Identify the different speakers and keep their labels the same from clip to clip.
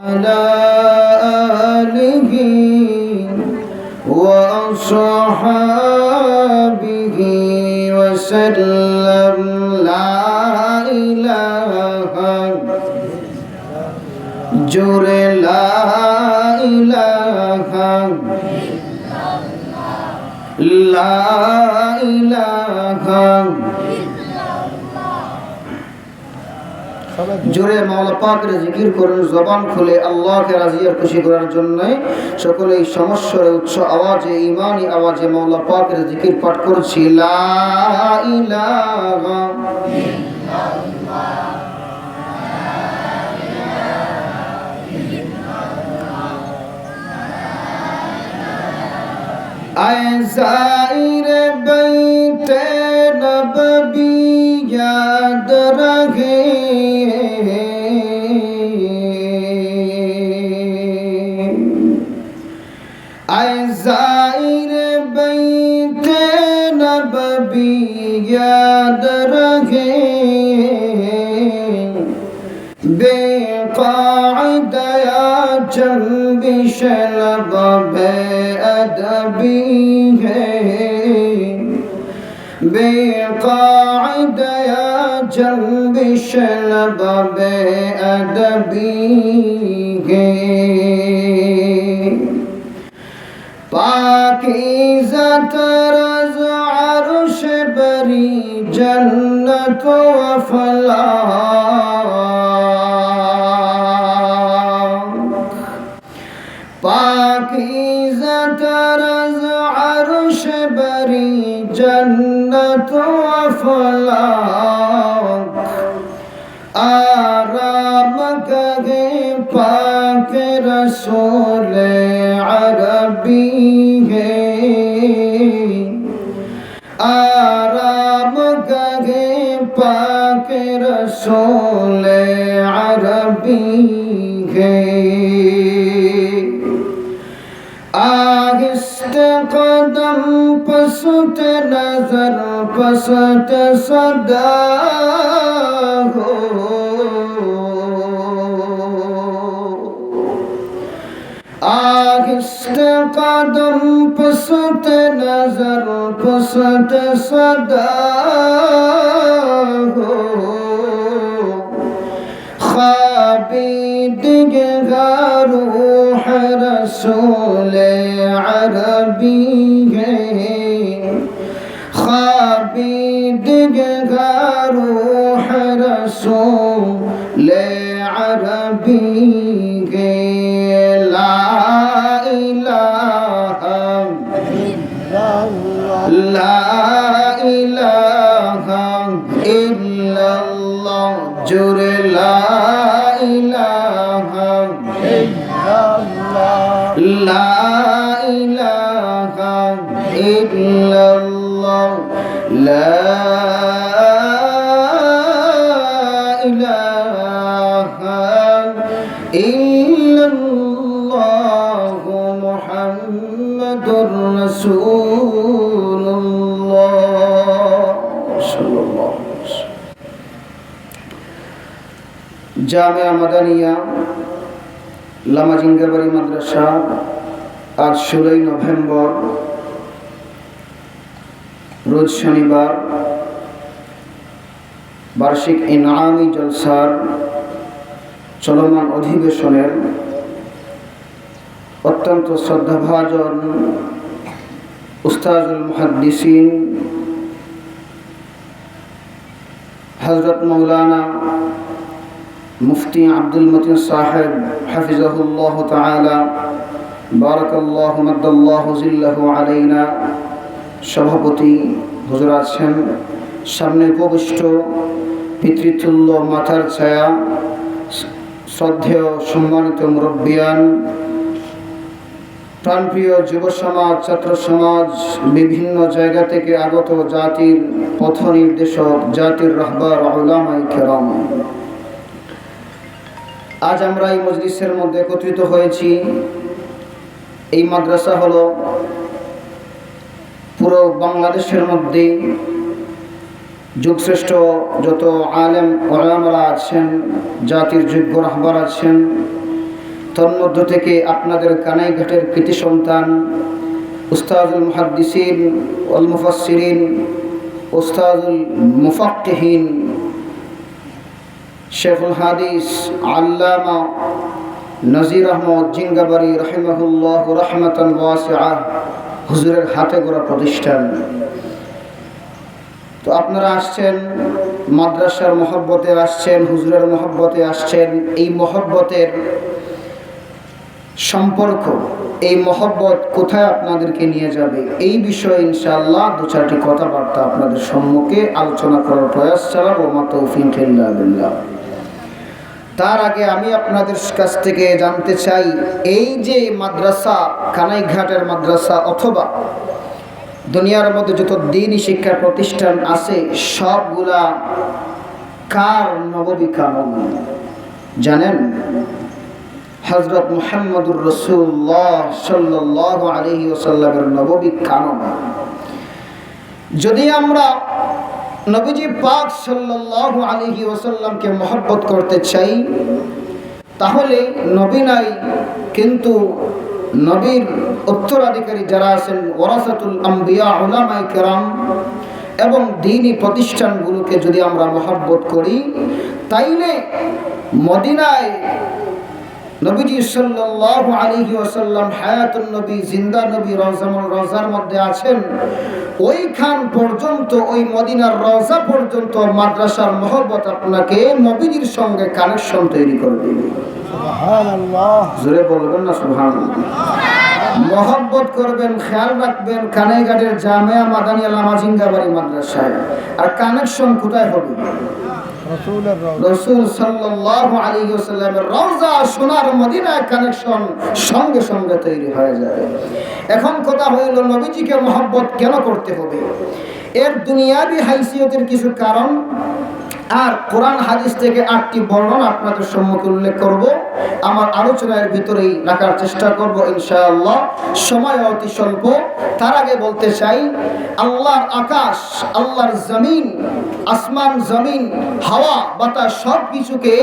Speaker 1: على آله وأصحابه وسلم لا إله جور لا إله لا إله জোরে মাওলা পাকের জিকির করুন, জবান খুলে আল্লাহকে রাজি আর খুশি করার জন্য সকলে এই সমস্যার উচ্চ আওয়াজে ঈমানি আওয়াজে মাওলা পাকের জিকির পাঠ করছি। লা ইলাহা আয়সাইর বাইতে নববী याद रखे आज़ाइर बैते नबवी याद रखे बेक़ाइदा जंबिश लब बेअदबी है बेक़ाइदा जंबिश लब बेअदबी है पाकीज़ा तरज़ अर्श बरी जन्नत व फलाह पाकीज़ा तरज़ अर्श बरी जन्नत व फलाह आराम कहे पाक रसूल अरबी है आराम कहे पाक रसूल अरबी है आहिस्ते कदम पसत नजर पसत सदा हो आहिस्ते कदम पसत नजर पसत सदा हो ख्वाबी दिगर रूह रसूल अरबी है ख्वाबी दिगर रूह रसूल अरबी है ला इलाहा इल्लल्लाह जुरे ला इलाहा ला इलाहा इल्लल्लाह ला इलाहा इल्लल्लाह मुहम्मदुर रसूलुल्लाह सल्लल्लाहु अलैहि वसल्लम। জামিয়া মাদানিয়া লামাজিঙ্গাবাড়ি মাদ্রাসা আজ 16 নভেম্বর রোজ শনিবার বার্ষিক ইনআমি জলসার চলমান অধিবেশনের অত্যন্ত শ্রদ্ধাভাজন উস্তাজুল মুহাদ্দিসিন হযরত মাওলানা মুফতি আব্দুল মতিন সাহেব হাফিজাহুল্লাহ তাআলা বারাকাল্লাহু মাদ্দাল্লাহু জিল্লাহু আলাইনা সভাপতি হুজুর আছেন, সামনে উপবিষ্ট পিতৃতুল্য মাথার ছায়া শ্রদ্ধেয় সম্মানিত মুরব্বিয়ান, প্রাণপ্রিয় যুব সমাজ, ছাত্র সমাজ, বিভিন্ন জায়গা থেকে আগত জাতির পথ নির্দেশক, জাতির রাহবার উলামায়ে কেরাম, আজ আমরা এই মজলিসের মধ্যে একত্রিত হয়েছি। এই মাদ্রাসা হলো পুরো বাংলাদেশের মধ্যে যুগশ্রেষ্ঠ যত আলেম ওলামারা আছেন, জাতির যোগ্য রাহবার আছেন, তন্মধ্য থেকে আপনাদের কানাইঘাটের কৃতি সন্তান উস্তাদুল মুহাদ্দিসিন ওয়াল মুফাসসিরিন, উস্তাদুল মুফাক্কিহিন, শেখুল হাদিস আল্লামা নজির আহমদ জিঙ্গাবারি রাহিমাহুল্লাহ রাহমাতান ওয়াসিআহ হুজুরের হাতে গড়া প্রতিষ্ঠান। তো আপনারা আসছেন মাদ্রাসার মহব্বতে আসছেন, হুজুরের মহব্বতে আসছেন। এই মহব্বতের সম্পর্ক, এই মহব্বত কোথায় আপনাদেরকে নিয়ে যাবে, এই বিষয়ে ইনশাআল্লাহ দু চারটি কথাবার্তা আপনাদের সম্মুখে আলোচনা করার প্রয়াস চালাবো। মা তৌফিক ইল্লা বিল্লাহ। তার আগে আমি আপনাদের কাছ থেকে জানতে চাই, এই যে মাদ্রাসা, কানাইঘাটের মাদ্রাসা অথবা দুনিয়ার মধ্যে যত দ্বীনি শিক্ষা প্রতিষ্ঠান আছে, সবগুলা কার নববী কানন জানেন? হযরত মুহাম্মদুর রাসূলুল্লাহ সাল্লাল্লাহু আলাইহি ওয়াসাল্লামের নববী কানন। যদি আমরা নবীজি পাক সাল্লাল্লাহু আলাইহি ওয়াসাল্লামকে মহব্বত করতে চাই, তাহলে নবী নাই, কিন্তু নবীর উত্তরাধিকারী যারা আছেন ওয়ারাসাতুল আম্বিয়া উলামায়ে কেরাম এবং দ্বীনি প্রতিষ্ঠানগুলোকে যদি আমরা মহব্বত করি, তাইলে মদিনায় নবীজি সাল্লাল্লাহু আলাইহি ওয়াসাল্লাম হায়াতুন নবী, জিন্দা নবী, রওজার মধ্যে আছেন, ওইখান পর্যন্ত, ওই মদিনার রওজা পর্যন্ত মাদ্রাসার মহব্বত আপনাকে নবীজির সঙ্গে কানেকশন তৈরি করে দেবে। সুবহানাল্লাহ, জোরে বলবেন না সুবহানাল্লাহ। মহব্বত করবেন, খেয়াল রাখবেন কানাইঘাটের জামিয়া মাদানিয়া লামাজিঙ্গাবাড়ি মাদ্রাসায়। আর কানেকশন কোথায় হবে? রাসূল সাল্লাল্লাহু আলাইহি ওয়াসাল্লামের রওজা সোনার মদিনায় কানেকশন সঙ্গে সঙ্গে তৈরি হয়ে যাবে। এখন কথা হইল, নবীজিকে মহব্বত কেন করতে হবে? এর দুনিয়াবি হাইসিয়তের কিছু কারণ আর কোরআন হাদিস থেকে 8টি বর্ণনা আপনাদের সম্মুখে উল্লেখ করব। আমার আলোচনার ভিতরেই রাখার চেষ্টা করব ইনশাআল্লাহ, সময় অতি স্বল্প। তার আগে বলতে চাই, আল্লাহর আকাশ, আল্লাহর জমিন, আসমান জমিন, হাওয়া বাতাস সব কিছুকে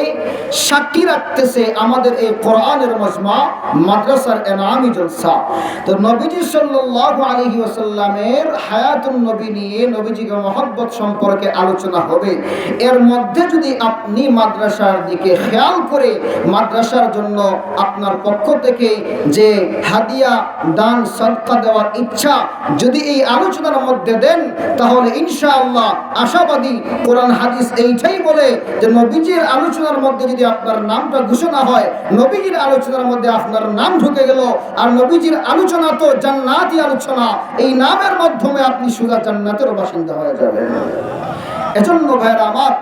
Speaker 1: সাক্ষী রাখতেছে আমাদের এই কোরআনের মজমা মাদ্রাসার এনামি জলসা। তো নবীজি সাল্লাল্লাহু আলাইহি ওয়াসাল্লামের হায়াতুন নবী নিয়ে, নবীজিকে মহব্বত সম্পর্কে আলোচনা হবে। এর মধ্যে যদি আপনি মাদ্রাসার দিকে খেয়াল করে মাদ্রাসার জন্য আপনার পক্ষ থেকে যে হাদিয়া, দান, সদকা দেওয়ার ইচ্ছা যদি এই আলোচনার মধ্যে দেন, তাহলে ইনশাআল্লাহ আশাবাদী, কোরআন হাদিস এইটাই বলে যে নবীজির আলোচনার মধ্যে যদি আপনার নামটা ঘোষণা হয়, নবীজির আলোচনার মধ্যে আপনার নাম ঢুকে গেল, আর নবীজির আলোচনা তো জান্নাতি আলোচনা, এই নামের মাধ্যমে আপনি সুজা জান্নাতের বাসিন্দা হয়ে যাবেন। এজন্য ভাইরা আমার,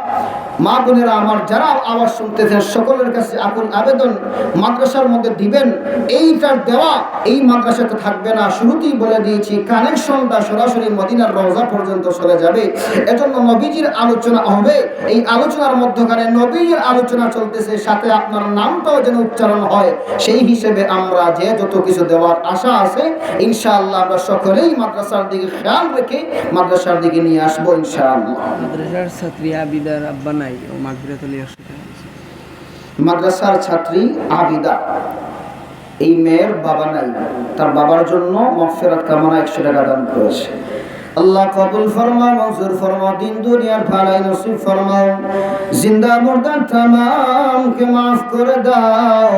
Speaker 1: মা বোনেরা আমার, যারা আওয়াজ শুনতেছেন সকলের কাছে আকুল আবেদন, মাদ্রাসার মধ্যে দিবেন। এইটার দেওয়া এই মাদ্রাসাতে থাকবে না, শুরুতেই বলে দিয়েছি, কানেকশনটা সরাসরি মদিনার রওজা পর্যন্ত চলে যাবে। এজন্য নবীজির আলোচনা হবে, এই আলোচনার মধ্যখানে নবীজির আলোচনা চলতেছে, সাথে আপনার নামটাও যেন উচ্চারণ হয়। সেই হিসেবে আমরা যে যত কিছু দেওয়ার আশা আছে, ইনশাআল্লাহ আমরা সকলেই মাদ্রাসার দিকে খেয়াল রেখে মাদ্রাসার দিকে নিয়ে আসবো ইনশাআল্লাহ।
Speaker 2: মাদ্রাসার ছাত্রী আবিদার আব্বা নাই, ও মাগফিরাতুল ইয়ারশিদ।
Speaker 1: মাদ্রাসার ছাত্রী আবিদা, এই মেয়ের বাবা নাই, তার বাবার জন্য মাগফিরাত কামনা 100 টাকা দান করেছে। আল্লাহ কবুল ফরমাও, মঞ্জুর ফরমাও, দিন দুনিয়ার ভালাই নসিব ফরমাও, জিন্দা মুর্দা তামাম কে মাফ করে দাও।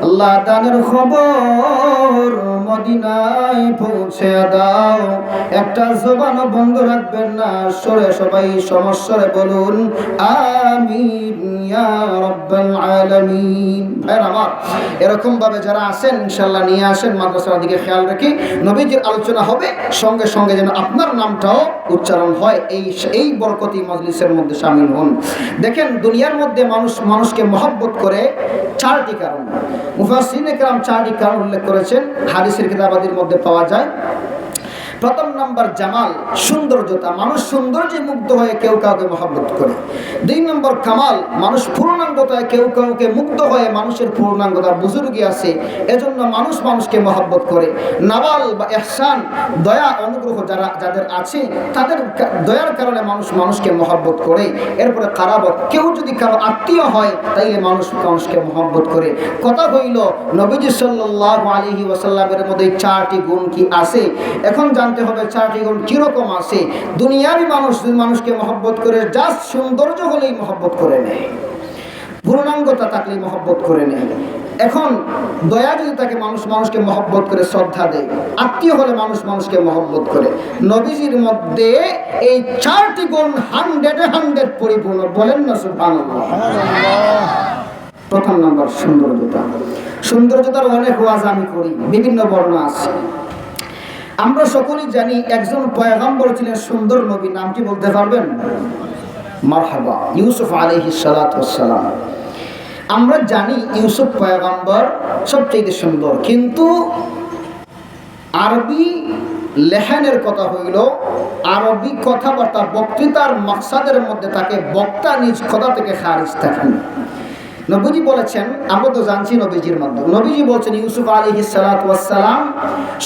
Speaker 1: আল্লাহ দানের খবর মদিনায় পৌঁছে দাও। একটা জবান বন্ধ রাখবেন না, সরে সবাই সমস্যারে বলুন আমিন ইয়া রাব্বাল আলামিন। ভাইরা আমার, এরকম ভাবে যারা আছেন ইনশাআল্লাহ নিয়ে আসেন, মাদ্রাসার দিকে খেয়াল রেখে নবীজির আলোচনা হবে, সঙ্গে সঙ্গে যেন আপনার নামটাও উচ্চারণ হয়। এই বরকতি মজলিসের মধ্যে শামিল হন। দেখেন, দুনিয়ার মধ্যে মানুষকে মহব্বত করে 4টি কারণ। মুফাসসিরিনে কেরাম 4টি কারণ উল্লেখ করেছেন, হাদিসের কিতাবাদির মধ্যে পাওয়া যায়। প্রথম নম্বর জামাল, সৌন্দর্যতা, মানুষ সৌন্দর্যে মুগ্ধ হয়ে কেউ কাউকে মহব্বত করে। 2 নম্বর কামাল, মানুষ পূর্ণাঙ্গতায় কেউ কাউকে মুগ্ধ হয়ে মানুষের পূর্ণাঙ্গতা বুজুর্গি আছে এজন্য মানুষ মানুষকে মহব্বত করে। নাওয়াল বা ইহসান, দয়া অনুগ্রহ যাদের আছে তাদের দয়ার কারণে মানুষ মানুষকে মহব্বত করে। এরপরে কারাবত, কেউ যদি কারো আত্মীয় হয় তাইলে মানুষ মানুষকে মহব্বত করে। কথা হইল নবীজি সাল্লাল্লাহু আলাইহি ওয়াসাল্লামের মধ্যে 4টি গুণ কি আছে? এখন জানতে হবে 4টি গুণ কিরকম আছে। দুনিয়ারই মানুষ যদি মানুষকে মহব্বত করে জাস্ট সৌন্দর্য হলেই মহব্বত করে নেয়, পূর্ণাঙ্গতা থাকলেই মহব্বত করে নেয়। এখন দয়া যদি তাকে মানুষ মানুষকে মহব্বত করে শ্রদ্ধা দেয়, আত্মীয় হলে মানুষ মানুষকে মহব্বত করে। নবীজির মধ্যে এই 4টি গুণ 100 পরিপূর্ণ, বলেন না সুবহানাল্লাহ। প্রথম নম্বর সৌন্দর্যতা। সৌন্দর্যতার অনেক ওয়াজ আমি করি, বিভিন্ন বর্ণনা আছে। আমরা সকলেই জানি একজন পয়গম্বর ছিলেন সুন্দর নবী, নামটি বলতে পারবেন? মারহাবা, ইউসুফ আলাইহিস সালাতু ওয়াস সালাম। আমরা জানি ইউসুফ পয়গম্বর সবচেয়ে সুন্দর, কিন্তু আরবি লেহানের কথা হইল, আরবি কথাবার্তা বক্তৃতার মাকসাদের মধ্যে তাকে বক্তা নিজ কথা থেকে খারিজ থাকেন। নবীজি বলেছেন, আমরা তো জানছি নবীজির মাধ্যমে, নবীজি বলছেন ইউসুফ আলাইহিস সালাতু ওয়াস সালাম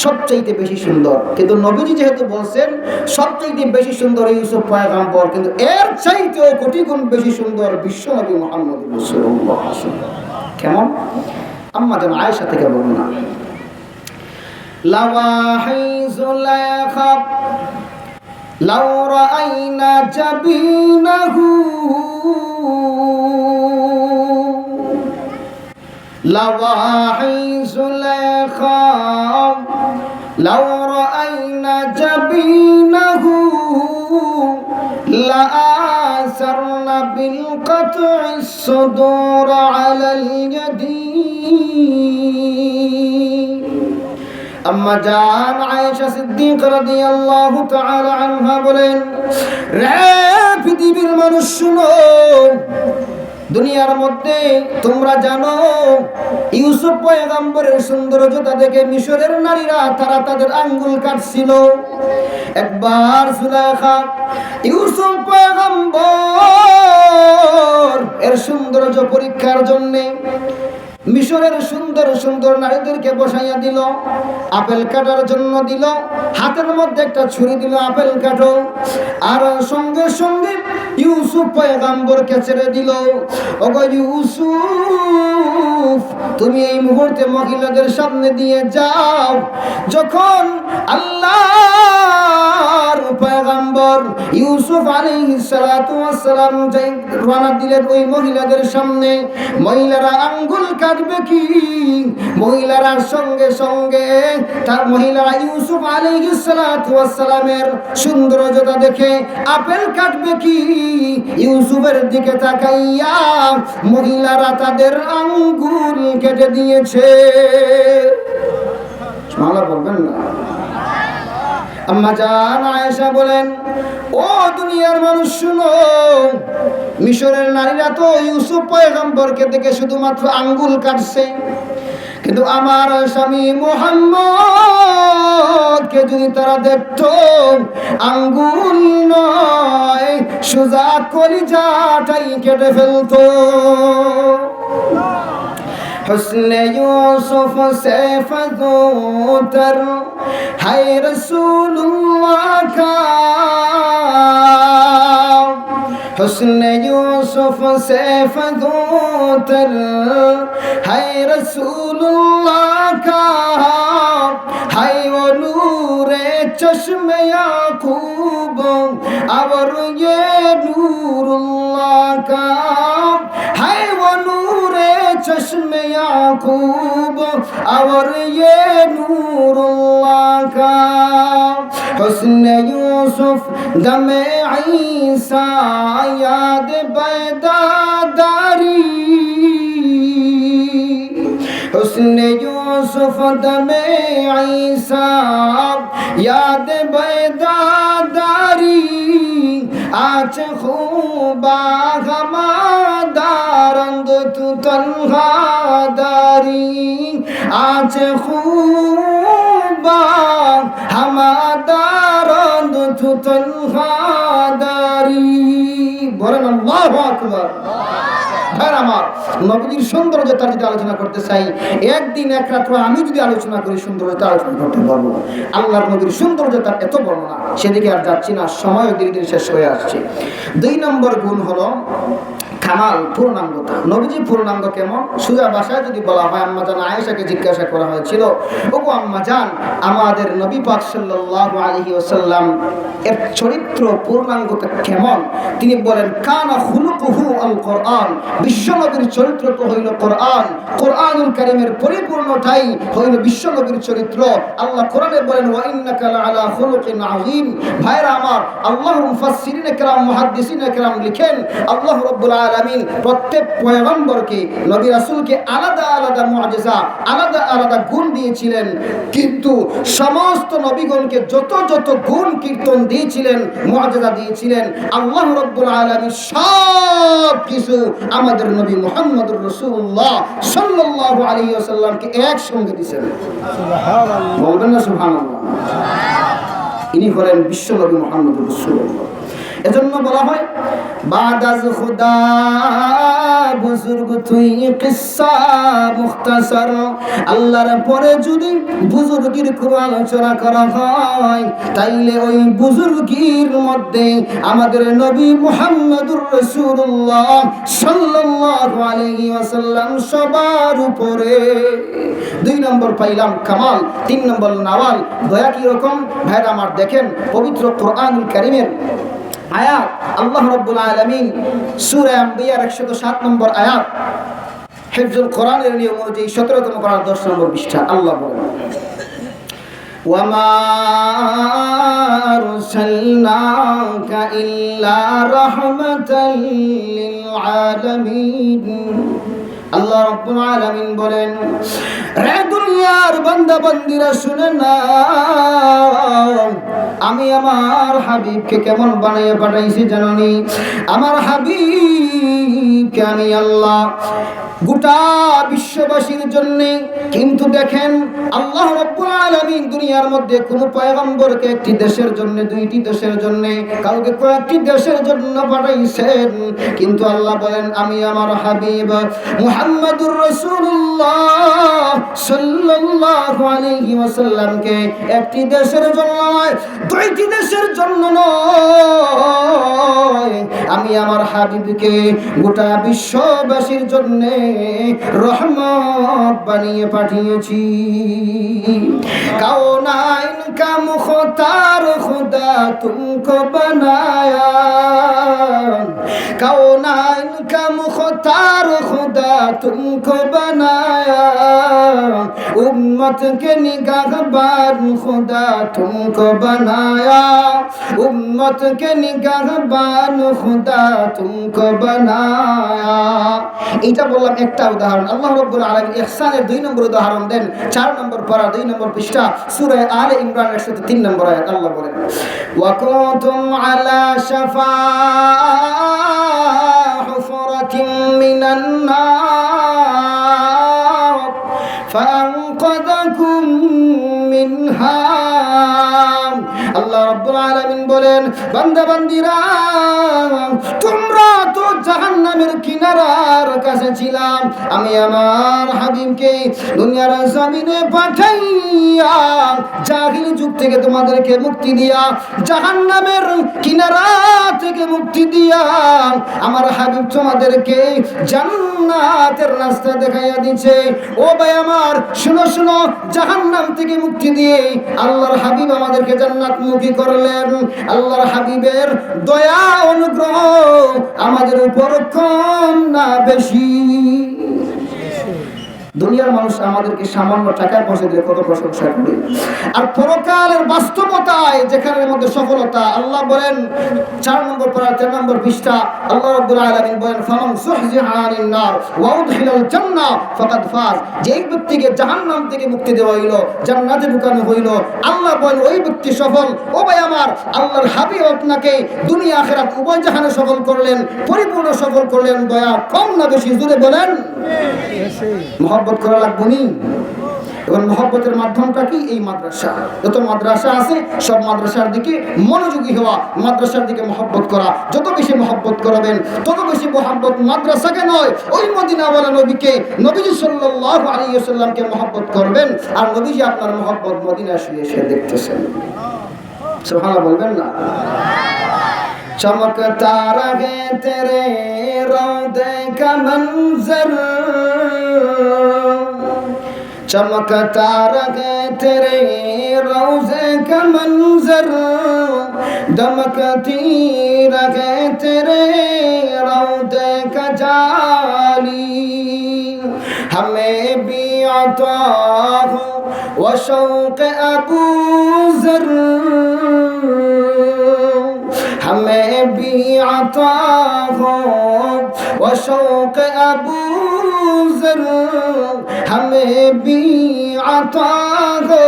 Speaker 1: সবচেয়ে বেশি সুন্দর, কিন্তু নবীজি যেহেতু বলছেন সবচেয়ে বেশি সুন্দর ইউসুফ পয়গম্বর, কিন্তু এর চাইতেও কোটি গুণ বেশি সুন্দর বিশ্ব নবী মুহাম্মদ রাসূলুল্লাহ। কেমন? আম্মা জান আয়েশা থেকে বর্ণনা, লাওয়াহি যুলাইখা লাউ রাআইনা জাবিনাহু লাওয়াহি যুলাইখা লাউ রাআইনা জাবিনাহু লাআসারনা বিল কাত'ইস সুদুর আলাল ইয়াদি। আম্মা জান আয়েশা সিদ্দিকা রাদিয়াল্লাহু তাআলা আনহা বলেন, রে পৃথিবীর মানুষ শুনো, দুনিয়ার মধ্যে তোমরা জানো ইউসুফ পয়গম্বরের সৌন্দর্যতা দেখে মিশরের নারীরা তারা তাদের আঙ্গুল কাটছিল। একবার সুলাইখা ইউসুফ পয়গম্বর এর সৌন্দর্য পরীক্ষার জন্য মিশরের সুন্দর সুন্দর নারীদেরকে বসাইয়া দিল, আপেল কাটার জন্য দিল, হাতের মধ্যে একটা ছুরি দিল, আপেল কাটো। আর সঙ্গে সঙ্গে ইউসুফ পয়গম্বরকে ছেড়ে দিল, ওগো ইউসুফ তুমি এই মুহূর্তে মহিলাদের সামনে দিয়ে যাও। যখন আল্লাহর পয়গম্বর ইউসুফ আলাইহিস সালাতু ওয়াস সালাম যাই রওনা দিলেন ওই মহিলাদের সামনে, মহিলারা আঙ্গুল কাটবে কি, মহিলারা সঙ্গে সঙ্গে তার মহিলারা ইউসুফ আলাইহিস সালাতু ওয়াস সালামের সৌন্দর্যতা দেখে আপেল কাটবে কি, ইউসুফের দিকে তাকাইয়া মহিলারা তাদের আঙ্গুল কেটে দিয়েছে। সুবহানাল্লাহ বলবেন না? আম্মা জান আয়েশা বলেন, ও দুনিয়ার মানুষ শুনো, মিশরের নারীরা তো ইউসুফ পয়গম্বরকে দেখে শুধুমাত্র আঙ্গুল কাটছে, কিন্তু আমার স্বামী মুহাম্মদকে যদি তারা দেখতো আঙ্গুল নয় সোজা কলিজাটাই কেটে ফেলতো। हुस्न यूसुफ से फज़ूतर है रसूलुल्लाह का, हुस्न यूसुफ से फज़ूतर है रसूलुल्लाह का, है वो नूरे चश्मे याकूब और ये नूरुल्लाह का, है वो नूरे चश्मे याकूब और ये नूरुल्लाह का। हुस्न यूसुफ दमे ईसा याद बैदादारी, हुस्न यूसुफ दमे ईसा याद बैदादारी, आज खूबा हमादारंद तू तन्हा दारी, आज खूबा हमादार تنهى داري বলেন আল্লাহু আকবার। ভাই আমার, নবীর সৌন্দর্যতার যদি আলোচনা করতে চাই, একদিন এক রাত্র আমি যদি আলোচনা করি সৌন্দর্যতা আলোচনা করতে পারবো। আল্লাহর নবীর সৌন্দর্যতার এত বর্ণনা, সেদিকে আর যাচ্ছি না, সময় ধীরে ধীরে শেষ হয়ে আসছে। 2 নম্বর গুণ হলো কামাল, পূর্ণাঙ্গতা। নবীজি পূর্ণাঙ্গ কেমন? সোজা ভাষায় যদি বলা হয়, আম্মা জান আয়েশাকে জিজ্ঞাসা করা হয়েছিল, ওগো আম্মা জান, আমাদের নবী পাক সাল্লাল্লাহু আলাইহি ওয়াসাল্লাম এর চরিত্র পূর্ণাঙ্গতা কেমন? তিনি বলেন, কানা খুলুকুহু আল কোরআন। বিশ্বনবীর চরিত্র তো হইল কোরআন, কোরআনুল কারীমের পরিপূর্ণতাই হইল বিশ্বনবীর চরিত্র। আল্লাহ কোরআনে বলেন, ওয়া ইন্নাকা লাআলা খুলুকিন আযীম। ভাইরা আমার, আল্লাহর মুফাসসিরিনে কেরাম, মুহাদ্দিসিনে কেরাম লিখেন, আল্লাহ রাব্বুল আলামিন প্রত্যেক পয়গম্বরকে, নবী রাসূলকে আলাদা আলাদা মুআজিজা, আলাদা আলাদা গুণ দিয়েছিলেন, কিন্তু সমস্ত নবীগণকে যত যত গুণ কীর্তন দিয়েছিলেন, মুআজিজা দিয়েছিলেন, আল্লাহ রাব্বুল আলামিন সব কিছু আমাদের নবী মুহাম্মদুর রাসূলুল্লাহ সাল্লাল্লাহু আলাইহি ওয়াসাল্লামকে একসঙ্গে দিয়েছেন। সুবহানাল্লাহ, বলবেন না সুবহানাল্লাহ? ইনি হলেন বিশ্ব নবী মুহাম্মদুর রাসূলুল্লাহ। এজন্য বলা হয়, বাদাজ খুদা বুজুর্গ তুই কিসসা মুখতাসার। আল্লাহর পরে যদি বুজুর্গির খুব আলোচনা করা হয়, তাইলে ওই বুজুর্গির মধ্যে আমাদের নবী মুহাম্মদুর রাসূলুল্লাহ সাল্লাল্লাহু আলাইহি ওয়াসাল্লাম সবার উপরে। 2 নম্বর পাইলাম কামাল, 3 নম্বর নাওয়াল। দয়া কি রকম? ভাইরা আমার, দেখেন পবিত্র কোরআনুল কারীমের আয়াত, আল্লাহ রাব্বুল আলামিন সূরা আম্বিয়ার 107 নম্বর আয়াত, হিফজুল কোরআনের নিয়ম অনুযায়ী 17তম পারা 10 নম্বর পৃষ্ঠা, আল্লাহ বলেন, ওয়ামা আরসালনাকা ইল্লা রাহমাতাল লিল আলামিন। আল্লাহ রাব্বুল আলামিন বলেন, রে দুনিয়ার বান্দা বান্দীরা শুনে না, আমি আমার হাবিবকে কেমন বানিয়ে পাঠাইছি জানেননি? আমার হাবিবকে আমি আল্লাহ গোটা বিশ্ববাসীর জন্য। কিন্তু দেখেন, আল্লাহ রাব্বুল আলামিন দুনিয়ার মধ্যে কোন পয়গম্বরকে একটি দেশের জন্য, 2টি দেশের জন্য, কাউকে কয়েকটি দেশের জন্য পাঠাইছেন। কিন্তু আল্লাহ বলেন, আমি আমার হাবিব মুহাম্মদুর রাসূলুল্লাহ সাল্লাল্লাহু আলাইহি ওয়াসাল্লামকে একটি দেশের জন্য নয়, 2টি দেশের জন্য নয়, আমি আমার হাবিবকে গোটা বিশ্ববাসীর জন্য রহমত বানিয়ে পাঠিয়েছি। কাওনাইন কা মুখতার খুদা তুমকো বানায়া, কাওনাইন কা মুখতার খুদা তুমকো বানায়া, উম্মত के निगाहबान खुदा तुमको बनाया, उम्मत के निगाहबान खुदा तुमको बनाया। এটা বললাম একটা উদাহরণ। আল্লাহ রাব্বুল আলামিন ইহসানের 2 নম্বর উদাহরণ দেন 4 নম্বর পারা 2 নম্বর পৃষ্ঠা, সূরা আলে ইমরান 103 নম্বর আয়াত। আল্লাহ বলেন, ওয়া কুনতুম আলা শাফা হুফরাতিন মিনান নার ফাআনকাযাকুম মিনহা। আল্লাহ রাব্বুল আলামিন বলেন, বান্দা বান্দীরা, তোমরা তো জাহান্নামের কিনারার কাছে ছিলাম, আমি আমার হাবিবকে দুনিয়ার জমিনে পাঠাইয়া জাহিলি যুগ থেকে তোমাদেরকে মুক্তি দিয়া, জাহান্নামের কিনারা থেকে মুক্তি দিয়া, আমার হাবিব তোমাদেরকে জান্নাতের রাস্তা দেখাইয়া দিয়েছে। ও ভাই আমার, শুনো শুনো, জাহান্নাম থেকে মুক্তি দিয়ে আল্লাহর হাবিব আমাদেরকে জান্নাতমুখী করলেন। আল্লাহর হাবিবের দয়া অনুগ্রহ আমাদের উপর কম না বেশি? দুনিয়ার মানুষ আমাদেরকে সামান্য টাকা পয়সা দিয়ে কত প্রশংসা করে, আর পরকালের বাস্তবতায় যেখানে মধ্যে সফলতা, আল্লাহ বলেন 4 নম্বর পারা 3 নম্বর পৃষ্ঠা, আল্লাহ রাব্বুল আলামিন বলেন, ফামান সুহজিহা আনিন নার ওয়া উদখিলাল জান্নাহ ফাকাদ ফাজ। যেই ব্যক্তিকে জাহান্নাম থেকে মুক্তি দেওয়া হইলো, জান্নাতে ঢুকানো হইলো, আল্লাহ বলেন ওই ব্যক্তি সফল। ও ভাই আমার, আল্লাহর হাবিব আপনাকে দুনিয়া আখিরাত উভয় জাহানে সফল করলেন, পরিপূর্ণ সফল করলেন। দয়া কম না বেশি? জুড়ে বলেন। মহব্বত করা লাগবে নি? এবং মহব্বতের মাধ্যমটা কি? এই মাদ্রাসা। যত মাদ্রাসা আছে সব মাদ্রাসার দিকে মনোযোগী হওয়া, মাদ্রাসার দিকে মহব্বত করা। যত বেশি মহব্বত করবেন তত বেশি মহব্বত মাদ্রাসাকে নয়, ওই মদিনাওয়ালা নবীকে, নবীজি সাল্লাল্লাহু আলাইহি ওয়াসাল্লামকে মহব্বত করবেন। আর নবীজি আপনার মহব্বত মদিনায় শুয়ে শুয়ে দেখতেছেন। সুবহানাল্লাহ বলবেন না? चमकता रहे तेरे रौदे का मंजर, चमकता रहे तेरे रौज़े का मंजर, दमकती रहे तेरे रौदे का जाली, हमें भी अता हो व शौक़ अबू ज़र, हमें भी अता हो व शौक़ अबू ज़र, हमें भी अता हो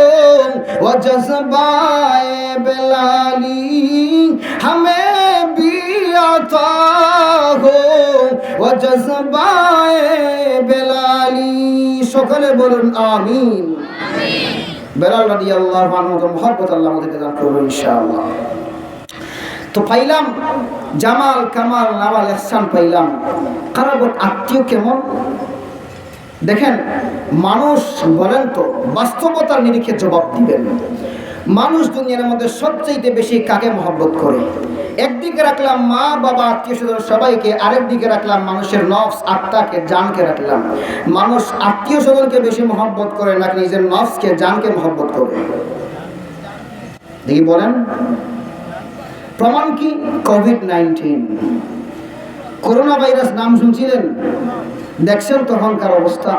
Speaker 1: व जज़्बाए बिलाली, हमें भी अता हो व जज़्बाए बिलाली। সকলে বলুন আমিন। বেলাল রাদিয়াল্লাহু আনহু মুহাব্বত আল্লাহ আমাদেরকে দান করুন ইনশাআল্লাহ। তো পাইলাম জামাল, কামাল, নাওয়াল, ইহসান পাইলাম। কারাবত আত্মীয় কেমন দেখেন। মানুষ বলেন তো, বাস্তবতার নিরিখে জবাব দিবেন। মানুষ দুনিয়ার মধ্যে সবচেয়ে বেশি কাকে মহব্বত করে? একদিকে রাখলাম মা বাবা আত্মীয় স্বজন সবাইকে, আরেক দিকে রাখলাম মানুষের নফস আত্মাকে, জানকে রাখলাম। মানুষ আত্মীয় স্বজনকে বেশি মহব্বত করে নাকি নিজের নফসকে, জানকে মহব্বত করে? দেখি বলেন। প্রমাণ কি? কোভিড-19, করোনা ভাইরাস নাম শুনছিলেন? দেখছেন তখনকার অবস্থা।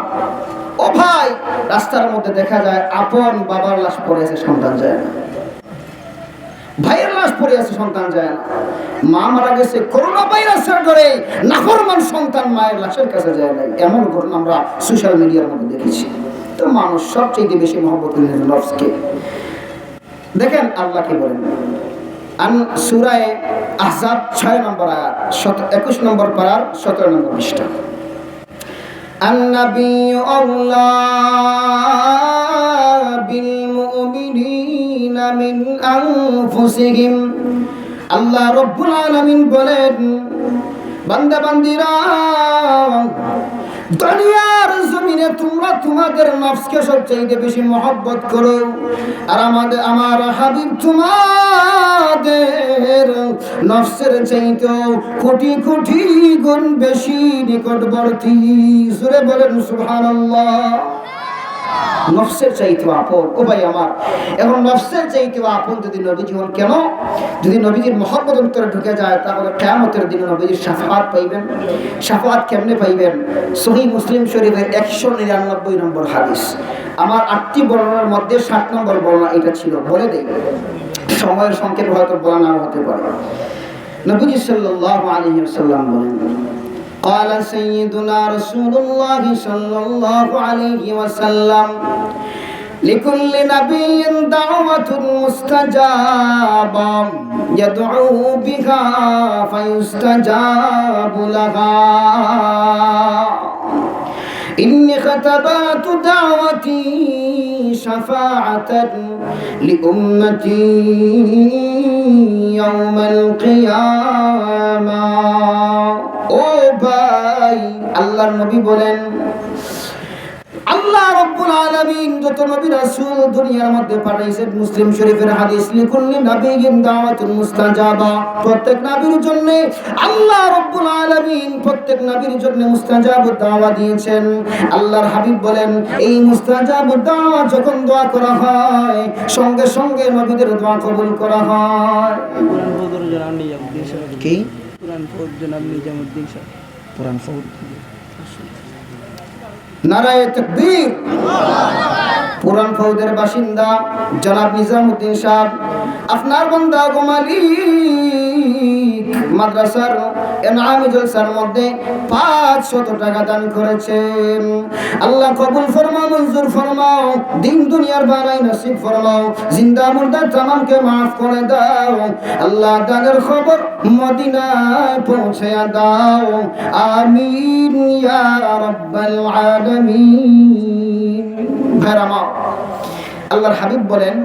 Speaker 1: ও ভাই, রাস্তার মধ্যে দেখা যায় আপন বাবার লাশ পড়ে আছে, সন্তান যায় না। ভাইয়ের লাশ পড়ে আছে, সন্তান যায় না। মা মারা গেছে করোনা ভাইরাসের ধরে, নাফরমান সন্তান মায়ের লাশের কাছে যায় না। এমন ঘটনা আমরা সোশ্যাল মিডিয়ার মধ্যে দেখেছি। তো মানুষ সবচেয়ে বেশি মহব্বত করে নফসকে। দেখেন আল্লাহ কি বলেন। সূরা আহজাব 6 নম্বর আয়াত, 21 নম্বর পারার 17 নম্বর পৃষ্ঠা। النبي أولى بالمؤمنين من أنفسهم, আল্লাহ রব্বুল আলামিন বলেন, বান্দা বান্দিরা, দুনিয়ার জমিনে তোমরা তোমাদের নফসকে সবচেয়ে বেশি মহব্বত করো, আর আমার হাবিব তোমাদের নফসের চাইতেও কোটি কোটি গুণ বেশি নিকটবর্তী। জোরে বলেন সুবহানাল্লাহ। নফসের চাইতে আপন। ও ভাই আমার, এখন নফসের চাইতে আপন যদি নবীজি হন, কেন? যদি নবীজির মহব্বত অন্তরে ঢুকে যায় তাহলে কিয়ামতের দিনে নবীজির শাফাআত পাইবেন। শাফাআত কেমনে পাইবেন? সহিহ মুসলিম শরীফের 199 নম্বর হাদিস। আমার 8টি বর্ণনার মধ্যে 7 নম্বর বর্ণনা এটা ছিল, বলে দেই, সময়ের সংক্ষেপ হয়তো বলা না হতে পারে। নবীজি সাল্লাল্লাহু আলাইহি ওয়াসাল্লাম বলেন, قال سيدنا رسول الله صلى الله عليه وسلم لكل نبي دعوة مستجابة يدعو بها فيستجاب لها إني ختبت دعوتي شفاعة لأمتي يوم القيامة। ও ভাই, আল্লাহর নবী বলেন, আল্লাহ রাব্বুল আলামিন যত নবী রাসূল দুনিয়ার মধ্যে পাঠাইছেন, মুসলিম শরীফের হাদিস, লিকুল্লি নাবিয়্যিন দাওয়াতুন মুস্তাজাবা, প্রত্যেক নবীর জন্য আল্লাহ রাব্বুল আলামিন প্রত্যেক নবীর জন্য মুস্তাজাব দাওয়া দিয়েছেন। আল্লাহর হাবিব বলেন, এই মুস্তাজাব দাওয়া যখন দোয়া করা হয়, সঙ্গে সঙ্গে নবীদের দোয়া কবুল করা হয়। কি
Speaker 2: কুরআন ফৌজ জনাব নিজামউদ্দিন সাহেব,
Speaker 1: কুরআন ফৌজ, নারায়ে তাকবীর। কুরআন ফৌজের বাসিন্দা জনাব নিজামউদ্দিন সাহেব আপনার বান্দা গো মালিক মাদ্রাসার এনামি জলসার মধ্যে 500 টাকা দান করেছেন। আল্লাহ কবুল ফরমাও, মঞ্জুর ফরমাও, দিন দুনিয়ার বালাই নসিব ফরমাও, জিন্দা মুর্দা তামামকে মাফ করে দাও। আল্লাহ দানের খবর মদিনায় পৌঁছে দাও। আমিন ইয়া রাব্বাল আলামিন। ভাইরা মা, আল্লাহর হাবিব বলেন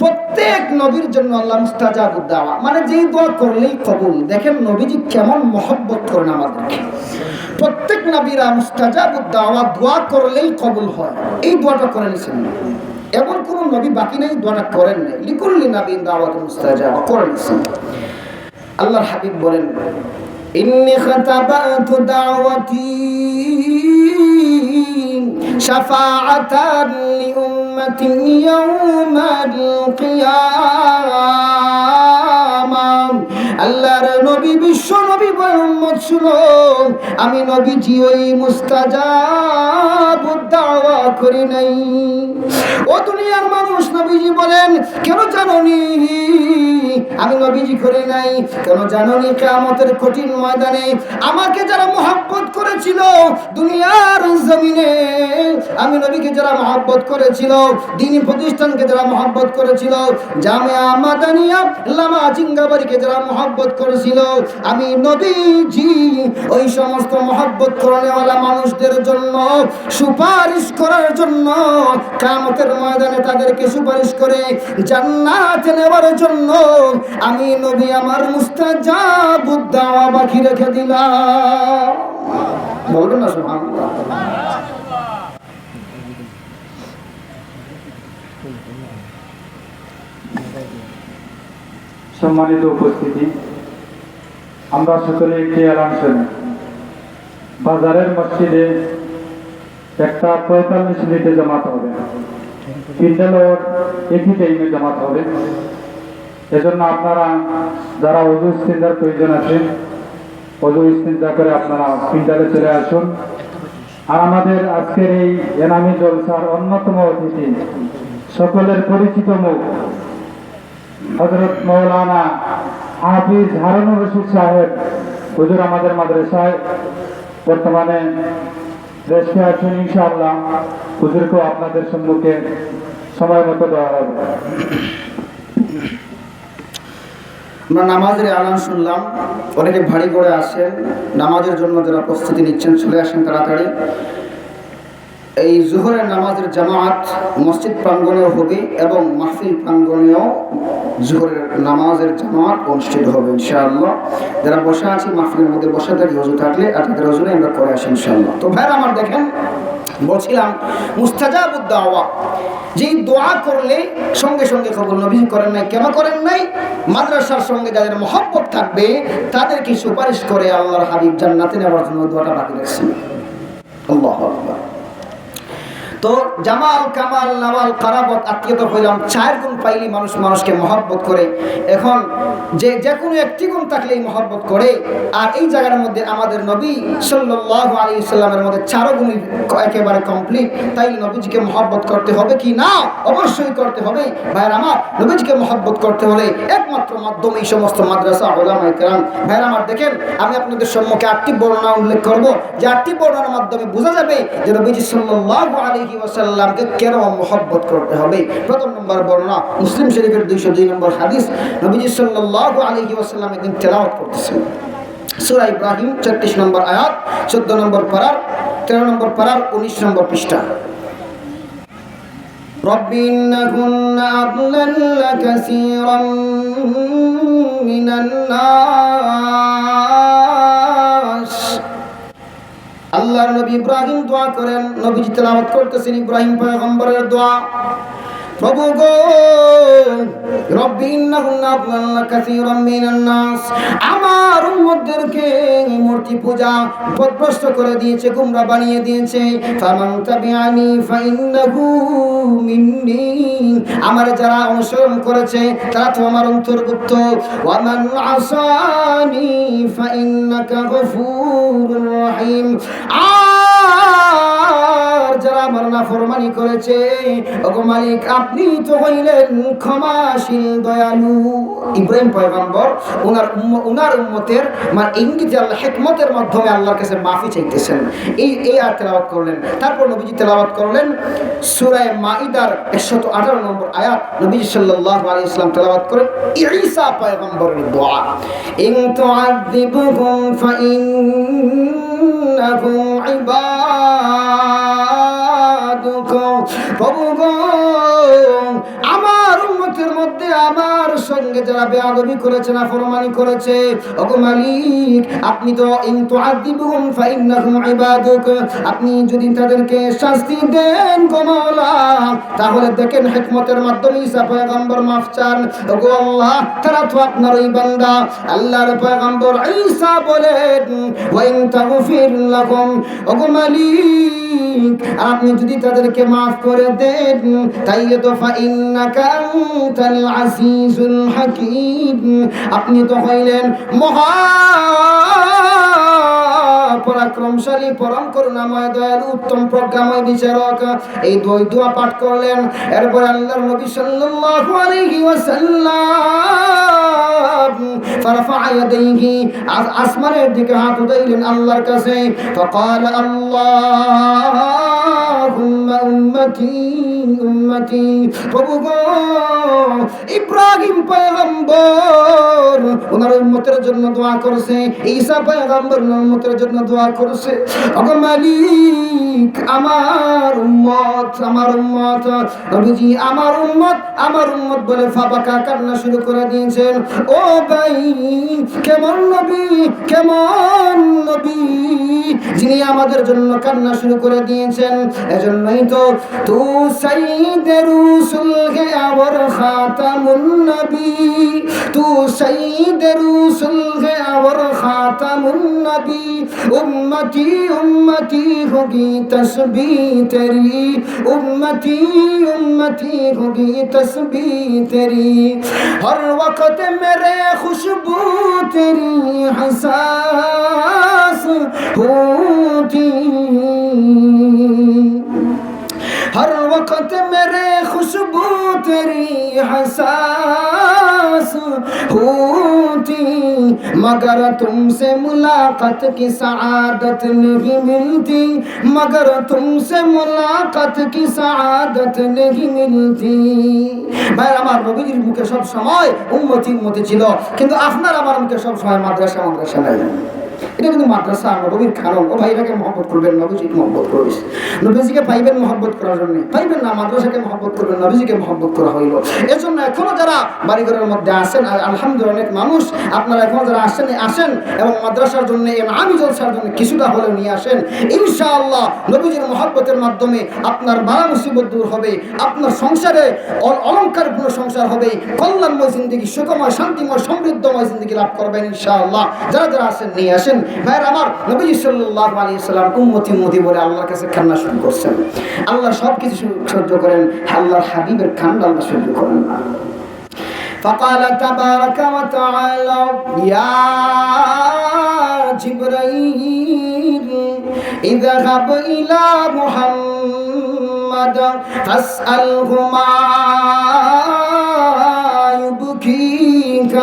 Speaker 1: প্রত্যেক নবীর জন্য আল্লাহ মুস্তাজাবুদ দাওয়া, মানে যেই দোয়া করলেই কবুল। দেখেন নবীজি কেমন মহব্বত করেন আমাদেরকে। প্রত্যেক নবীরা মুস্তাজাবুদ দাওয়া, দোয়া করলেই কবুল হয়, এই দোয়াটা করে নিছেন। এমন কোন নবী বাকি নেই দোয়াটা করেন নাই। লিকুল্লি নবীন দাওয়াতুল মুস্তাজাবা করে নিছেন। আল্লাহর হাবিব বলেন ইন্নী খাতাবাতু দাওয়াতি শাফাআতান লিউম্মতি ইয়াউমাল কিয়ামাহ। আল্লাহর নবী বিশ্ব নবী মুহাম্মদ শুনো, আমি নবীজি ওই মুস্তাজাবুদ দাওয়া করি নাই। ও দুনিয়ার মানুষ, নবীজি বলেন কেন জানোনি আমি নবীজি করি নাই? কেন জানোনি? কিয়ামতের কঠিন ময়দানে আমাকে যারা মহব্বত করেছিল, দুনিয়ার জমিনে আমি নবীকে যারা মহব্বত করেছিল, দ্বীনি প্রতিষ্ঠানকে যারা মহব্বত করেছিল, জামিয়া মাদানিয়া লামা জিঙ্গাবাড়িকে যারা মহব্বত করেছিল, আমি নবীজি ওই সমস্ত মহব্বত করেওয়ালা মানুষদের জন্য সুপারিশ করার জন্য কিয়ামতের ময়দানে তাদেরকে সুপারিশ করে জান্নাতে নেওয়ার জন্য আমি নবী আমার মুস্তাজাবুদ দাওয়া বাকি রেখে দিলাম। বলবেন না সুবহানাল্লাহ।
Speaker 3: সম্মানিত উপস্থিতি, আমরা সকলে একটি এলান শুনি। বাজারের মসজিদে 1:45 মিনিটে জামাত হবে, প্যান্ডেলও একই টাইমে জামাত হবে। এজন্য আপনারা যারা ওযু ইস্তিনজার প্রয়োজন আছে, ওযু ইস্তিনজা করে আপনারা প্যান্ডেলে চলে আসুন। আর আমাদের আজকের এই এনামি জলসার অন্যতম অতিথি, সকলের পরিচিত মুখ, হযরত মাওলানা হাফিজ হারুনুর রশিদ সাহেব হুজুর আমাদের মাদ্রাসায় বর্তমানে দেশে আছেন। ইনশাআল্লাহ হুজুরকেও আপনাদের সম্মুখে সময় মতো দেওয়া হবে।
Speaker 1: আমরা নামাজের আলান শুনলাম, অনেকে ভারী করে আসেন, নামাজের জন্য যারা প্রস্তুতি নিচ্ছেন চলে আসেন তাড়াতাড়ি। এই জোহরের নামাজের জামাত মসজিদ প্রাঙ্গণেও হবে এবং মাহফিল প্রাঙ্গণেও জোহরের নামাজের জামাত অনুষ্ঠিত হবে ইনশাআল্লাহ। যারা বসে আছি মাহফিলের মধ্যে বসে থাকি, ওযু থাকলে আর তাদের ওযুনে আমরা করে আসি ইনশাআল্লাহ। তো ভাইরা আমার, দেখেন বলছিলাম মুস্তাজাবুদ দাওয়া, যেই দোয়া করলে সঙ্গে সঙ্গে কবুল। নবীজি করেন নাই। কেন করেন নাই? মাদ্রাসার সঙ্গে যাদের মহব্বত থাকবে তাদেরকে সুপারিশ করে আল্লাহর হাবিব জান্নাতে নেওয়ার জন্য দোয়াটা বাকি রাখছেন। আল্লাহু আকবার। তো জামাল কামাল নাওয়াল কারাবত আত্মীয়তা হইলাম, 4 গুণ পাইলে মানুষ মানুষকে মহব্বত করে। এখন যে কোনো একটি গুণ থাকলেই মহব্বত করে। আর এই জায়গার মধ্যে আমাদের নবী সাল্লাল্লাহু আলাইহি সাল্লামের মধ্যে 4 গুণ একেবারে কমপ্লিট। তাই নবীজিকে মহব্বত করতে হবে কি না? অবশ্যই করতে হবে। ভাইরা আমার, নবীজিকে মহব্বত করতে হলে একমাত্র মাধ্যম এই সমস্ত মাদ্রাসা উলামায়ে কেরাম। ভাইরা আমার, দেখেন আমি আপনাদের সম্মুখে 8টি বর্ণনা উল্লেখ করব, যে 8টি বর্ণনার মাধ্যমে বোঝা যাবে যে নবীজি সাল্লাল্লাহু আলাইহি ওয়াসাল্লামকে কেন মহব্বত করতে হবে। প্রথম নম্বর বর্ণনা মুসলিম শরীফের 202 নম্বর হাদিস। নবীজি সাল্লাল্লাহু আলাইহি ওয়াসাল্লাম একদিন তেলাওয়াত করতেছেন সূরা ইব্রাহিম 36 নম্বর আয়াত, 14 নম্বর পারার, 13 নম্বর পারার, 19 নম্বর পৃষ্ঠা। রব্বি ইন্নাকুন্না আদলাল্লা কাসীরাম মিনান নাস। আল্লাহর নবী ইব্রাহিম দোয়া করেন, নবীজি তেলাওয়াত করতেছেন ইব্রাহিম পয়গম্বরের দোয়া। প্রভু গো, রব্বি ইন্নাকুন্না আদলাল্লা কাসীরাম মিনান নাস, আমার উম্মতদেরকে মূর্তি পূজা পথভ্রষ্ট করে দিয়েছে, গোমরা বানিয়ে দিয়েছে। ফামান তাবিআনি ফাইন্নাহু মিন্নি, আমার যারা অনুসরণ করেছে তারা তো আমার অন্তর্ভুক্ত। ওয়া মান আসানি ফাইন্নাকা গফুরুর রহিম, আর যারা আমার নাফরমানি করেছে, ওগো মালিক আপনি তো হইলেন ক্ষমাশীল দয়ালু। ইব্রাহিম পয়গম্বর ওনার উম্মতের মানে ইঙ্গিতে আল্লাহ হিকমতের মাধ্যমে আল্লাহর কাছে মাফি চাইতেছেন। এই আয়াত তেলাওয়াত করলেন। তারপর নবীজি তেলাওয়াত করলেন সূরা মাইদার 118 নম্বর আয়াত। নবীজি সাল্লাল্লাহু আলাইহি ওয়াসাল্লাম তেলাওয়াত করেন ঈসা পয়গম্বরের দোয়া, ইন তুআযিবহুম ফাইন্নাহুম ইবাদুকা প্রভু গো, আমার উম্মতের মধ্যে আমার সঙ্গে যারা বেয়াদবি করেছে, নাফরমানি করেছে, ওগো মালিক আপনি তো ইন তুআযিবুহুম ফাইন্নাহুম ইবাদুক, আপনি যদি তাদেরকে শাস্তি দেন গো মাওলা, তাহলে দেখেন হিকমতের মাধ্যমে ঈসা পয়গম্বর মাফ চান। ওগো আল্লাহ, তারা তো আপনার ওই বান্দা। আল্লাহর পয়গম্বর ঈসা বলেন ওয়া ইন তাগফির লাহুম, ওগো মালিক আপনি যদি তাদেরকে মাফ করে দেন তাইলে তো ফাইন্নাকা আনতাল আজিজুল হাকীম, আপনি তো হইলেন মহা পরাক্রমশালী, পরম করুণাময়, দয়ালু, উত্তম প্রজ্ঞাময় বিচারক। এই দুই দোয়া পাঠ করলেন। এরপর আল্লাহর নবী সাল্লাল্লাহু আলাইহি ওয়াসাল্লাম ফারাফা ইয়াদাইহি, আসমানের দিকে হাত উঠাইলেন আল্লাহর কাছে। ফাকাল আল্লাহুম্মা উম্মতি উম্মতি, প্রভু গো, ইব্রাহিম পয়গম্বর ওনার উম্মতের জন্য দোয়া করছে, ঈসা পয়গম্বর উম্মতের জন্য দোয়া করছে। ওগো মালিক আমার উম্মত, আমার উম্মত, নবীজি আমার উম্মত, আমার উম্মত বলে ফাবাকা, কান্না শুরু করে দিয়েছেন। ও ভাই, কেমন নবী, কেমন নবী যিনি আমাদের জন্য কান্না শুরু করে দিয়েছেন। এজন্যই তো তু সাইয়্যিদুর রুসুল হে আওয়ার খাতামুন নবী, তু সাইয়্যিদুর রুসুল হে আওয়ার খাতামুন নবী, উম্মতি উম্মতি হোগি তসবিহ তেরি, উম্মতি উম্মতি হোগি তসবিহ তেরি, হর वक्त मेरे खुशबू तेरी हसास होती, हर वक्त मेरे खुशबू तेरी हसास होती, मगर तुमसे मुलाकात की सआदत नहीं मिलती, मगर तुमसे मुलाकात की सआदत नहीं मिलती। भाई আমার নবীর মুখে সব সময় উম্মতি উম্মতি ছিল, কিন্তু আপনার আমার মুখে সব সময় মাদ্রাসা মাদ্রাসা নাই। এটা কিন্তু মাদ্রাসা নবীর কারণ। ও ভাই, এটাকে মহব্বত করবেন, নবীজিকে মহব্বত করবেন। নবীজিকে পাইবেন মহব্বত করার জন্য, পাইবেন না মাদ্রাসাকে মহব্বত করবেন, নবীজিকে মহব্বত করা হইল। এর জন্য এখনো যারা বাড়িঘরের মধ্যে আসেন, আলহামদুলিল্লাহ অনেক মানুষ আপনারা এখনো যারা আসেন আসেন এবং মাদ্রাসার জন্য আমি জলসার জন্য কিছুটা হলেও নিয়ে আসেন। ইনশাআল্লাহ নবীজির মহব্বতের মাধ্যমে আপনার বালা মুসিবত দূর হবে, আপনার সংসারে অলংকারপূর্ণ সংসার হবে, কল্যাণময় জিন্দেগি, সুখময়, শান্তিময়, সমৃদ্ধময় জিন্দেগি লাভ করবেন ইনশাআল্লাহ। যারা যারা আসেন নিয়ে আসেন। ভাইরা আমার, নবী সাল্লাল্লাহু আলাইহি সাল্লাম উম্মতি উম্মতি বলে আল্লাহর কাছে কান্না শুরু করছেন। আল্লাহ সব কিছু সহ্য করেন, আল্লাহর হাবিবের কান্না আল্লাহ সহ্য করেন না। فقال تبارك وتعالى يا جبريل اذهب إلى محمد فاسأله ما يبكيك।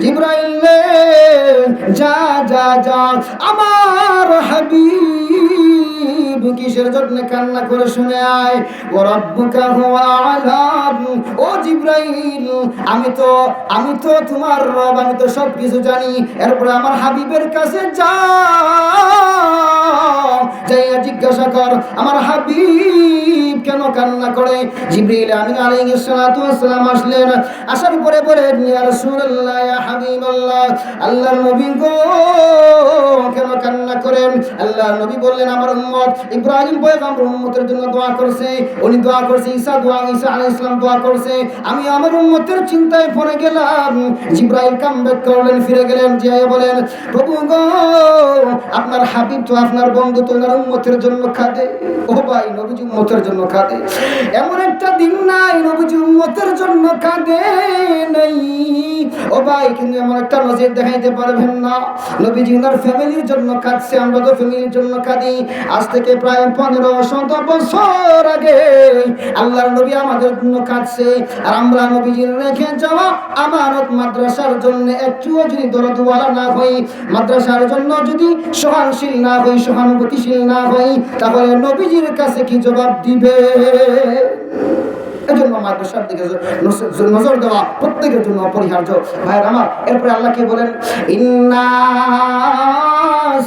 Speaker 1: জিবরাইল যা যা যা, আমার হাবিব কিসের জন্য কান্না করে শুনে আয়। ও রাব্বুকা হুয়া আলাম, ও জিবরাইল আমি তো তোমার রব, আমি তো সব কিছু জানি। এরপরে আমার হাবিবের কাছে যা, যাইয়া জিজ্ঞাসা কর আমার হাবিব কেন কান্না করে। জিবরিল আমিন আলাইহিস সালাতু ওয়াস সালাম আসলেন। আসার পরে বলেন ইয়া রাসূলুল্লাহ, ইয়া হাবিবাল্লাহ, আল্লাহর নবী গো কেন কান্না করেন? আল্লাহর নবী বললেন আমার উম্মত ইব্রাহিম পয়গম্বর উম্মতের জন্য দোয়া করছে, উনি দোয়া করছে, ঈসা আলাইহিস সালাম দোয়া করছে, আমি আমার উম্মতের চিন্তায় পড়ে গেলাম। জিবরাইল কামব্যাক করলেন, ফিরে গেলেন, যে বলেন প্রভু গো, আপনার হাবিব তো, আপনার বন্ধু তো ওনার উম্মতের জন্য কাঁদে। ও ভাই, নবীজি উম্মতের জন্য কাঁদে। এমন একটা দিন নাই নবীজি উম্মতের জন্য কাঁদে নাই। ও ভাই, কিন্তু এমন একটা নজির দেখাইতে পারবেন না, নবীজি ওনার ফ্যামিলির জন্য কাঁদছে। আমরা তো ফ্যামিলির জন্য কাঁদি। আজ থেকে প্রায় 1500 বছর আগে আল্লাহর নবী আমাদের জন্য কাঁদছে। আর আমরা নবীজির রেখে যাওয়া আমানত মাদ্রাসার জন্য একটুও যদি দরদওয়ালা না হই, মাদ্রাসার জন্য যদি সহনশীল না হই, সহানুভূতিশীল না হই, তাহলে নবীজির কাছে কি জবাব দিবে? এজন্য মাদ্রাসার দিকে নজর দেওয়া প্রত্যেকের জন্য অপরিহার্য। ভাইয়ের আমার, এরপরে আল্লাহ কি বলেন, ইন্না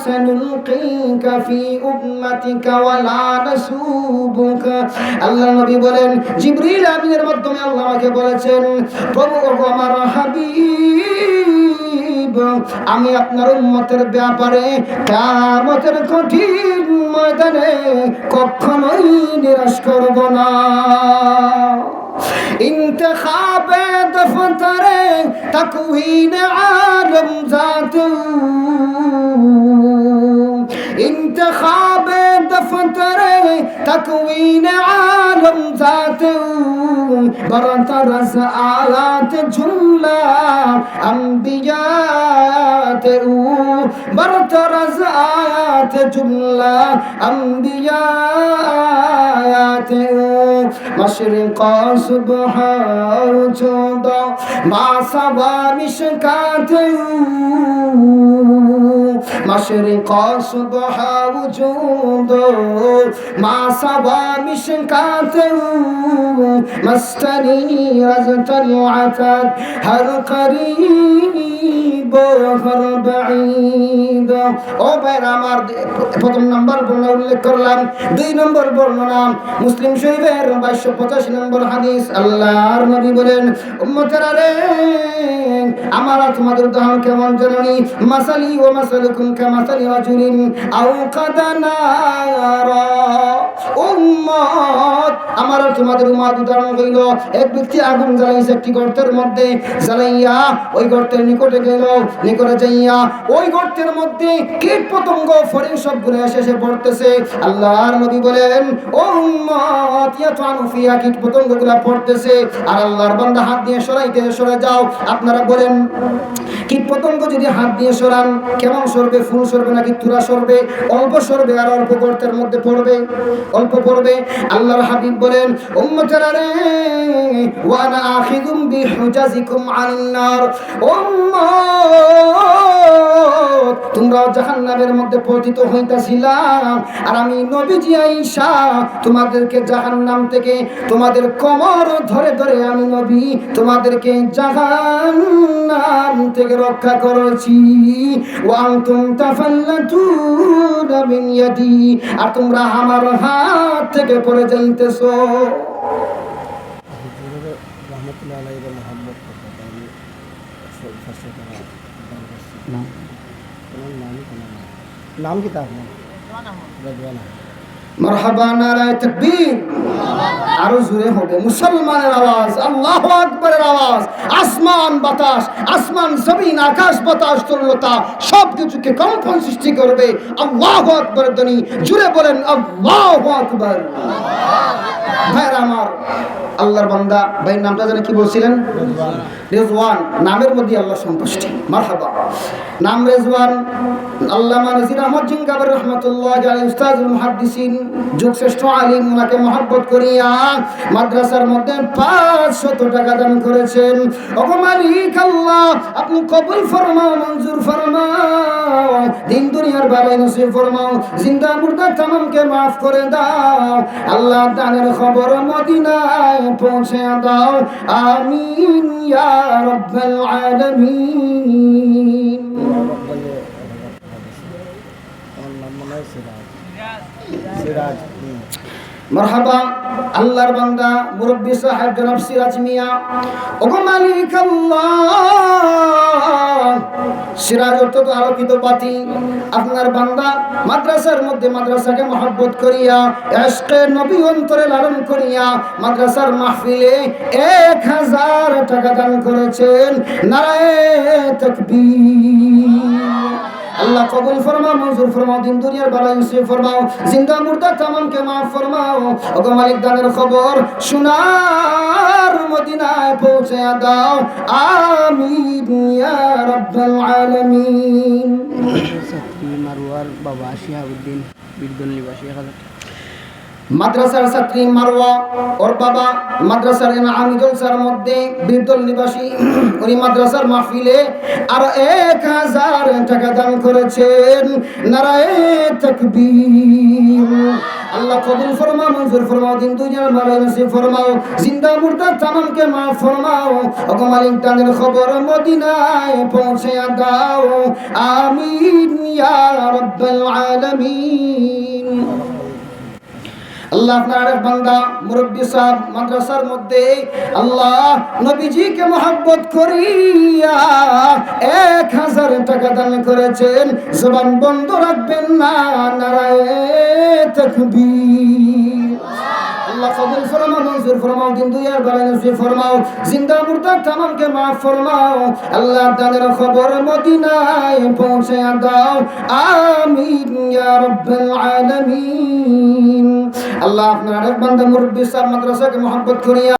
Speaker 1: সানুলকিকা ফি উম্মাতিকা ওয়া লা নাসুবুকা। আল্লাহ নবী বলেন, জিবরিল আমিনের মাধ্যমে আল্লাহ আমাকে বলেছেন, প্রভু ওগো আমার হাবিব, আমি আপনার উম্মতের ব্যাপারে কিয়ামতের কঠিন ময়দানে কখনোই নিরাশ করব না। انتخاب دفتر تكوين عالم ذاته انتخاب دفتر تكوين عالم ذاته برطرس آيات جملة أنبياء برطرس آيات جملة أنبياء مشرق صبح وجود ما سوى مشكاته مشرق صبح وجود ما سوى مشكاته مستني رزت العتاد هر قريب هر بعيد। ও ভাইরা আমার, প্রথম নম্বর বর্ণনা উল্লেখ করলাম। 2 নম্বর বর্ণনা মুসলিম শরীফের 2285 নম্বর হাদিস। আল্লাহর নবী বলেন, উম্মতেরা রে, আমার তোমাদের উদাহরণ কেমন জানি, মাসালি ও মাসালুকুম কামাসালি রাজুলিন আওকাদা নারা। উম্মত, আমার তোমাদের উদাহরণ হইল, এক ব্যক্তি আগুন জ্বালাইছে একটি গর্তের মধ্যে, জ্বালাইয়া ওই গর্তের নিকটে গেল, নিকটে যাইয়া ওই গর্তের মধ্যে কীট পতঙ্গ ফড়িং সবগুলো এসে পড়তেছে। আল্লাহর নবী বলেন, ও উম্মত, ইয়াতানু ফিয়া, কীট পতঙ্গগুলো পড়তেছে, আর আল্লাহর বান্দা হাত দিয়ে সরাইতে, সরে যাও। আপনারা বলেন, কীট পতঙ্গ যদি হাত দিয়ে সরান কেমন সরবে? ফুল সরবে নাকি তুরা সরবে? অল্প সরবে, আর অল্প গর্তের মধ্যে পড়বে, অল্প পড়বে। আল্লাহর হাবিব বলেন, উম্মতেরা রে, ওয়া আনা আখিযুম বিহুজাজিকুম আনিন নার। উম্মত, তোমরা জাহান্নামের মধ্যে পতিত হইতাছিলা, আর আমি নবীজি আইসা তোমাদেরকে জাহান্নাম থেকে, তোমাদের কোমর ধরে ধরে আমি নবী তোমাদেরকে জাহান্নাম থেকে রক্ষা করেছি। ওয়া আনতুম তাফাল্লাতুনা মিন ইয়াদি, আর তোমরা আমার হাত থেকে পড়ে যাইতেছো।
Speaker 2: রহমতুল্লাহ আলাইহি মোহাম্মদ নাম কি তার নাম?
Speaker 1: মারহাবা, নারায়ে তাকবীর। আরো জোরে হবে মুসলমানের আওয়াজ, আল্লাহু আকবারের আওয়াজ। আসমান বাতাস, আসমান জমিন, আকাশ বাতাস তরলতা সবকিছুকে কম্পন সৃষ্টি করবে আল্লাহু আকবারের ধ্বনি। জোরে বলেন আল্লাহু আকবার। ভাইরা আমার, আল্লাহর বান্দা, ভাইয়ের নামটা জানে কি বলছিলেন? রেজওয়ান। নামের মধ্যে আল্লাহ সন্তুষ্টি। মারহাবা। নাম রেজওয়ান। আল্লামা নজির আহমদ জিঙ্গাবর রহমাতুল্লাহ আলাইহি, উস্তাদুল মুহাদ্দিসিন, যুগ শ্রেষ্ঠ আলিম, ওনাকে মহব্বত করিয়া মাদ্রাসার মধ্যে 500 টাকা দান করেছেন। ওগো মালিক আল্লাহ, আপনি কবুল ফরমাও, মঞ্জুর ফরমাও, দিন দুনিয়ার ভালো নসিব ফরমাও, জিন্দা মুর্দা তামামকে মাফ করে দাও। আল্লাহ দানের খবর মদিনায় পৌঁছে দাও। আমিন ইয়া রাব্বাল আলামিন। মারহাবা। আল্লাহর বান্দা মুরব্বি সাহেব জনাব সিরাজ মিয়া। ওগো মালিক আল্লাহ, সিরাজ অর্থ তো আলোকিত বাতি। আপনার বান্দা মাদ্রাসার মধ্যে মাদ্রাসাকে মহব্বত করিয়া, ইশকে নবী অন্তরে লালন করিয়া মাদ্রাসার মাহফিলে 1000 টাকা দান করেছেন। নারায়ে তাকবীর। আল্লাহ কবুল ফরমাও, মঞ্জুর ফরমাও, দিন দুনিয়ার বালা নসিব ফরমাও, জিন্দা মুর্দা তামামকে মাফ ফরমাও। ওগো মালিক দানের খবর সোনার মদিনায় পৌঁছে দাও। আমিন ইয়া রাব্বাল আলামিন।
Speaker 2: মারওয়ার বাবা শিহাবুদ্দিন বিরদুল নিবাসী 1000 টাকা।
Speaker 1: মাদ্রাসার ছাত্রী মারওয়া, ওর বাবা মাদ্রাসার আমি জলসার মধ্যে বীরদল নিবাসী, উনি মাদ্রাসার মাহফিলে আর 1000 টাকা দান করেছেন। নারায়ে তাকবীর। আল্লাহ কবুল ফরমাও, মঞ্জুর ফরমাও, দিন দুনিয়ার ভালো নসিব ফরমাও, জিন্দা মুর্দা তামামকে মাফ ফরমাও। ওগো মালিক, তাদের খবর মদিনায় পৌঁছে দাও। আমিন ইয়া রাব্বাল আলামিন। আল্লাহ, আপনার এক বান্দা মুরব্বী সাহেব মাদ্রাসার মধ্যে আল্লাহ নবীজিকে মহব্বত করিয়া 1000 টাকা দান করেছেন। জবান বন্ধ রাখবেন না। নারায়ে তাকবীর। আল্লাহ কবুল ফরমাও, মঞ্জুর ফরমাও, দিন দুনিয়ার ভালো নসিব ফরমাও, জিন্দা মুর্দা তামামকে মাফ ফরমাও। আল্লাহ, তাদের খবর মদিনায় পৌঁছে দাও। আমিন ইয়া রাব্বাল আলামিন। আল্লাহ, আপনার এক বান্দা মুরব্বী সাহেব মাদ্রাসাকে মহব্বত করিয়া